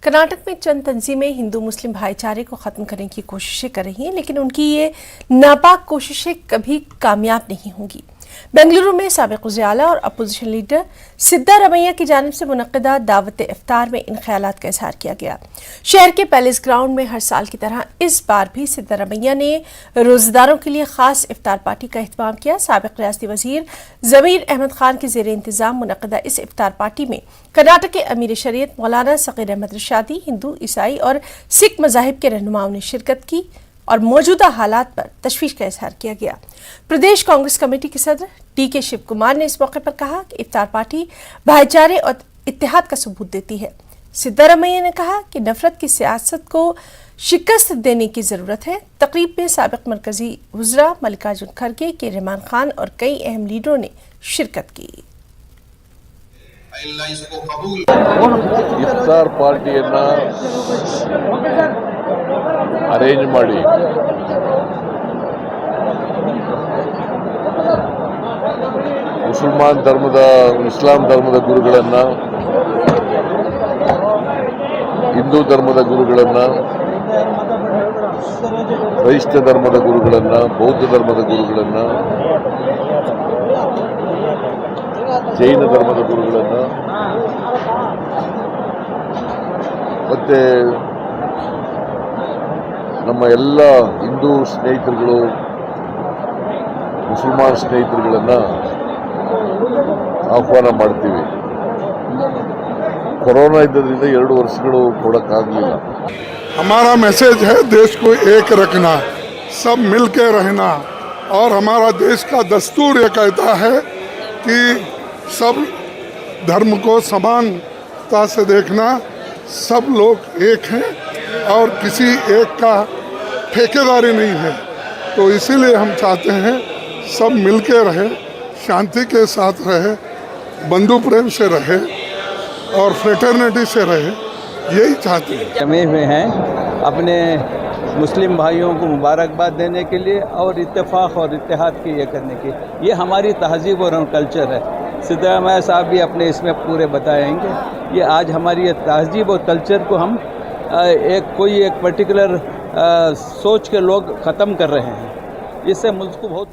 कर्नाटक में चंद तंजीमें हिंदू मुस्लिम भाईचारे को खत्म करने की कोशिशें कर रही हैं, लेकिन उनकी ये नापाक कोशिशें कभी कामयाब नहीं होंगी। बेंगलुरु में साबिक वज़ीर-ए-आला और अपोजिशन लीडर सिद्धारमैया की जानिब से मुनक्किदा दावत इफ्तार में इन ख्यालात का इजहार किया गया। शहर के पैलेस ग्राउंड में हर साल की तरह इस बार भी सिद्धारमैया ने रोज़ेदारों के लिए खास इफ्तार पार्टी का एहतमाम किया। साबिक रियासती वज़ीर ज़मीर अहमद खान के ज़ेर इंतज़ाम मुनक्किदा इस इफ्तार पार्टी में कर्नाटक के अमीर शरीयत मौलाना सग़ीर अहमद रिशादी, हिंदू, ईसाई और सिख मज़ाहिब के रहनुमाओं ने शिरकत की और मौजूदा हालात पर तशवीश का इजहार किया गया। प्रदेश कांग्रेस कमेटी के सदर डी.के. शिव कुमार ने इस मौके पर कहा कि इफ्तार पार्टी भाईचारे और इत्तेहाद का सबूत देती है। सिद्धारमैया ने कहा कि नफरत की सियासत को शिकस्त देने की जरूरत है। तकरीब में साबिक मरकजी वज़रा मल्लिकार्जुन खड़गे, के रहमान खान और कई अहम लीडरों ने शिरकत की। इफ्तार पार्टियನ್ನ ಅರೇಂಜ್ ಮಾಡಿ ಇಸ್ಲಾಂ ಧರ್ಮದ ಗುರುಗಳನ್ನ, ಹಿಂದೂ ಧರ್ಮದ ಗುರುಗಳನ್ನ, ಕ್ರೈಸ್ತ ಧರ್ಮದ ಗುರುಗಳನ್ನ, ಬೌದ್ಧ ಧರ್ಮದ ಗುರುಗಳನ್ನ, ಜೈನ ಧರ್ಮದ ಗುರುಗಳನ್ನ ಮತ್ತೆ ನಮ್ಮ ಎಲ್ಲ ಹಿಂದೂ ಸ್ನೇಹಿತರುಗಳು, ಮುಸಲ್ಮಾನ್ ಸ್ನೇಹಿತರುಗಳನ್ನ ಆಹ್ವಾನ ಮಾಡ್ತೀವಿ। ಕೊರೋನಾ ಇದ್ದರಿಂದ 2 ವರ್ಷಗಳು ಕೊಡಕ್ಕಾಗಲಿಲ್ಲ। हमारा मैसेज है देश को एक रखना, सब मिल के रहना, और हमारा देश का दस्तूर ये कहता है कि सब धर्म को समानता से देखना, सब लोग एक हैं और किसी एक का ठेकेदारी नहीं है। तो इसीलिए हम चाहते हैं सब मिलके रहे, शांति के साथ रहे, बंधु प्रेम से रहे और फ्रेटर्निटी से रहे, यही चाहते हैं। जमे हुए हैं अपने मुस्लिम भाइयों को मुबारकबाद देने के लिए और इत्तेफाक और इत्तेहाद के ये करने के, ये हमारी तहजीब और कल्चर है। सिद्धारमैया साहब भी अपने इसमें पूरे बताएंगे। ये आज हमारी ये तहजीब और कल्चर को हम एक पर्टिकुलर सोच के लोग ख़त्म कर रहे हैं। इससे मुल्क को बहुत